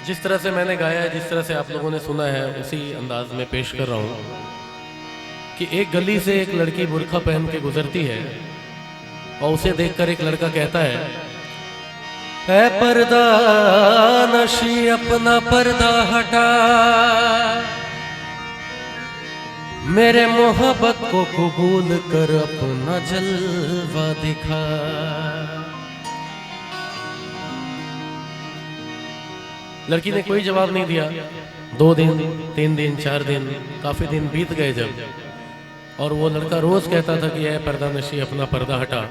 जिस तरह से मैंने गाया है, जिस तरह से आप लोगों ने सुना है, उसी अंदाज में पेश कर रहा हूँ कि एक गली से एक लड़की बुर्का पहन के गुजरती है और उसे देखकर एक लड़का कहता है, ऐ पर्दा नशी अपना पर्दा हटा, मेरे मोहब्बत को कबूल कर अपना जलवा दिखा। लड़की ने कोई जवाब नहीं दिया। 2 दिन, 3 दिन, 4 दिन, काफी दिन बीत गए जब, और वो लड़का रोज कहता था कि ऐ पर्दा नशी अपना पर्दा हटा,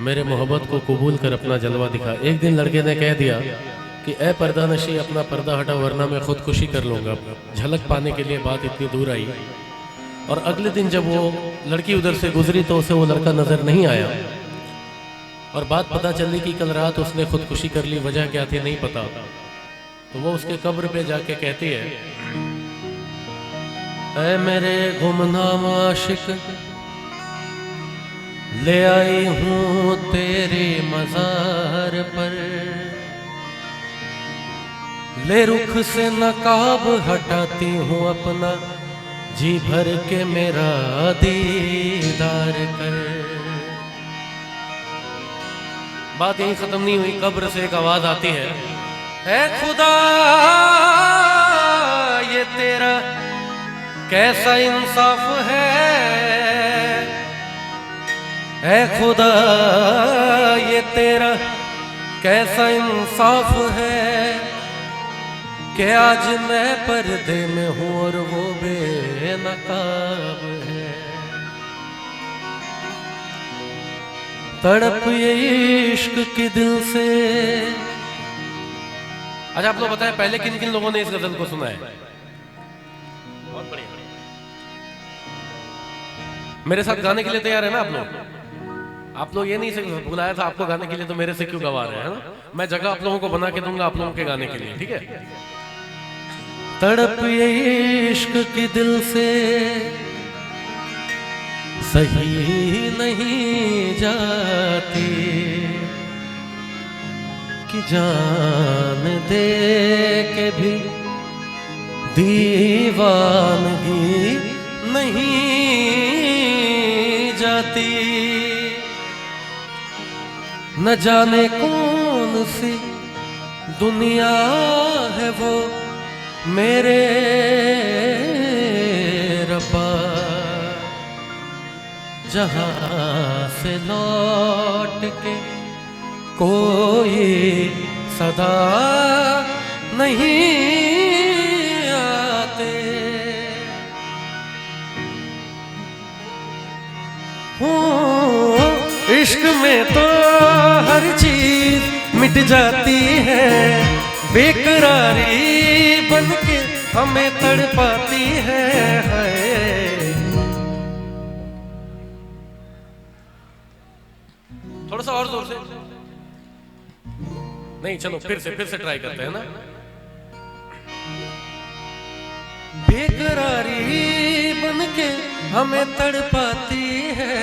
मेरे मोहब्बत को कबूल कर अपना जलवा दिखा। एक दिन लड़के ने कह दिया कि ऐ पर्दा नशी अपना पर्दा हटा, वरना मैं खुदकुशी कर लूँगा। झलक पाने के लिए बात इतनी दूर आई, और अगले दिन जब वो लड़की उधर से गुजरी तो उसे वो लड़का नजर नहीं आया, और बात पता चली कि कल रात उसने खुदकुशी कर ली। वजह क्या थी नहीं पता। तो वो उसके कब्र पे जाके कहती है, ऐ मेरे गुमनाम आशिक, ले आई हूँ तेरे मज़ार पर, ले रुख से नकाब हटाती हूँ अपना, जी भर के मेरा दीदार कर। बात यहीं खत्म नहीं हुई। कब्र से एक आवाज आती है, ऐ खुदा ये तेरा कैसा इंसाफ है, ऐ खुदा ये तेरा कैसा इंसाफ है, कि आज मैं पर्दे में हूँ और वो बेनकाब है। तड़प ये इश्क के दिल से। अच्छा, आप लोग बताएं पहले किन किन लोगों ने इस गजल को सुना है? बहुत बढ़िया। मेरे साथ गाने के लिए तैयार है ना आप लोग? आप लोग ये नहीं से बुलाया था आपको गाने के लिए, तो मेरे से क्यों गवा रहे हैं, है ना? मैं जगह आप लोगों को बना के दूंगा आप लोगों के गाने के लिए, ठीक है? तड़प ये इश्क के दिल से सही नहीं जाती, कि जान दे के भी दीवानगी नहीं जाती। न जाने कौन सी दुनिया है वो मेरे रब्बा, जहां से लौट के कोई सदा नहीं आते। हो इश्क में तो हर चीज मिट जाती है, बेकरारी बनके हमें तड़पाती है। थोड़ा सा और जोर से। नहीं, चलो फिर से ट्राई करते हैं ना। बेकरारी बनके हमें तड़पाती है।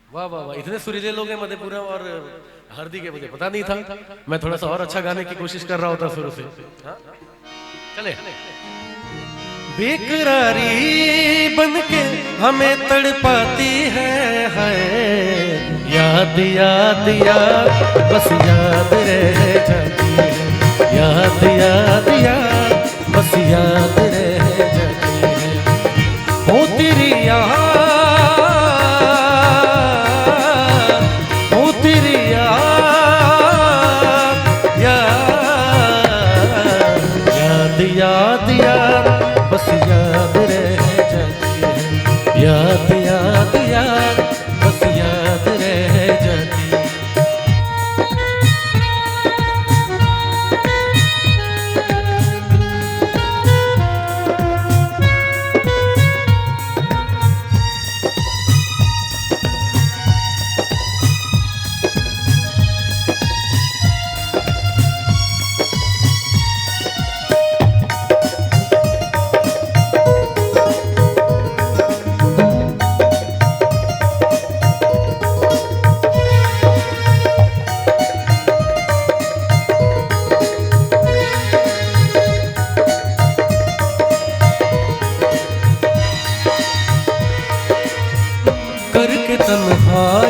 वाह वाह वाह, इतने सुरीले लोग हैं मधेपुरा और हरदी के, मुझे पता नहीं था। मैं थोड़ा सा और अच्छा गाने की कोशिश कर रहा होता शुरू से। हाँ? चले। बेकरारी बनके हमें तड़पाती है। याद याद याद बस याद रह जाती है, याद याद याद बस याद रह जाती है। हो तेरी याद, हो तेरी याद, याद याद याद बस याद रह जाती है, याद याद याद बस याद रह जाती है।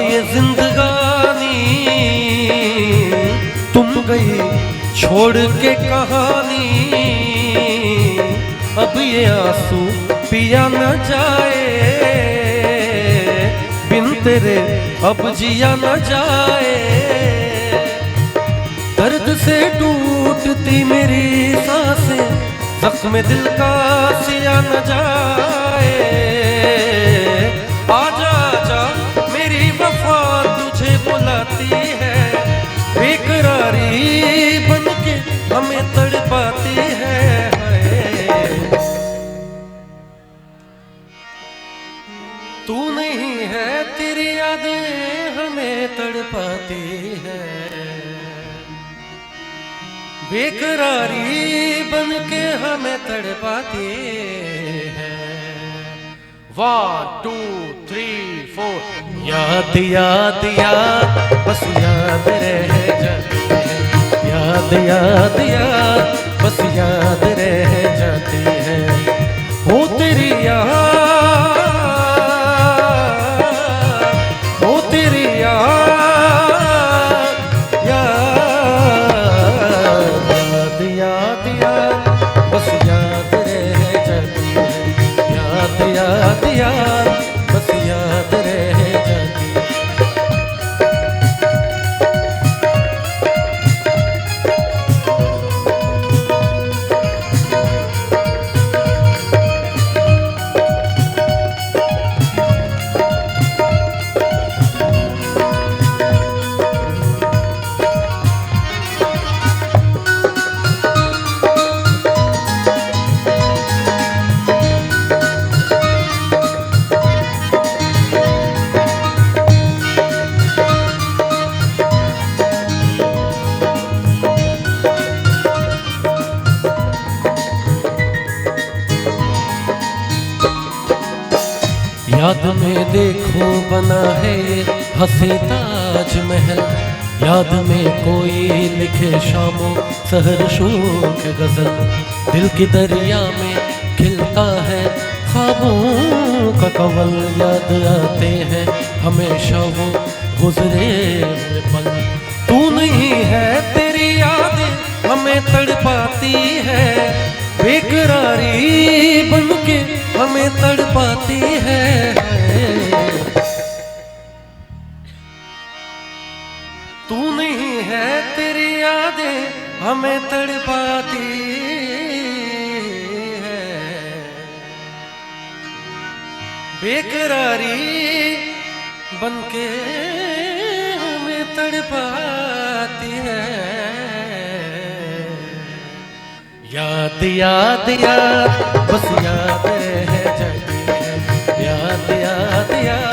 ये जिंदगानी तुम गई छोड़ के कहानी, अब ये आंसू पिया न जाए, बिन तेरे अब जिया न जाए। दर्द से टूटती मेरी सांसें, जख्म दिल का सिया न जाए। आजा आजा मेरी वफा तुझे बुलाती है, बेकरारी बनके हमें तड़पाती है। तू नहीं है तेरी यादें हमें तड़पाती है, बेकरारी बनके हमें तड़पाती है। 1 2 3 4 याद याद याद बस याद रह जाती है, याद याद याद बस याद रह जाती है। हो तेरी याद, हो तेरी याद, याद याद याद बस याद रह जाती है, याद याद याद बस याद रह जाती है। याद में देखो बना है हंसे ताजमहल, याद में कोई लिखे शामों सहर शोक गजल। दिल की दरिया में खिलता है ख्वाबों का कंवल, याद आते हैं हमेशा वो गुजरे हुए पल। तू नहीं है तेरी यादें हमें तड़पाती है, बेकरारी बनके हमें तड़पाती है। तू नहीं है तेरी यादें हमें तड़पाती है, बेकरारी बनके हमें तड़पाती है। याद याद याद बस याद रह जाती है, याद याद याद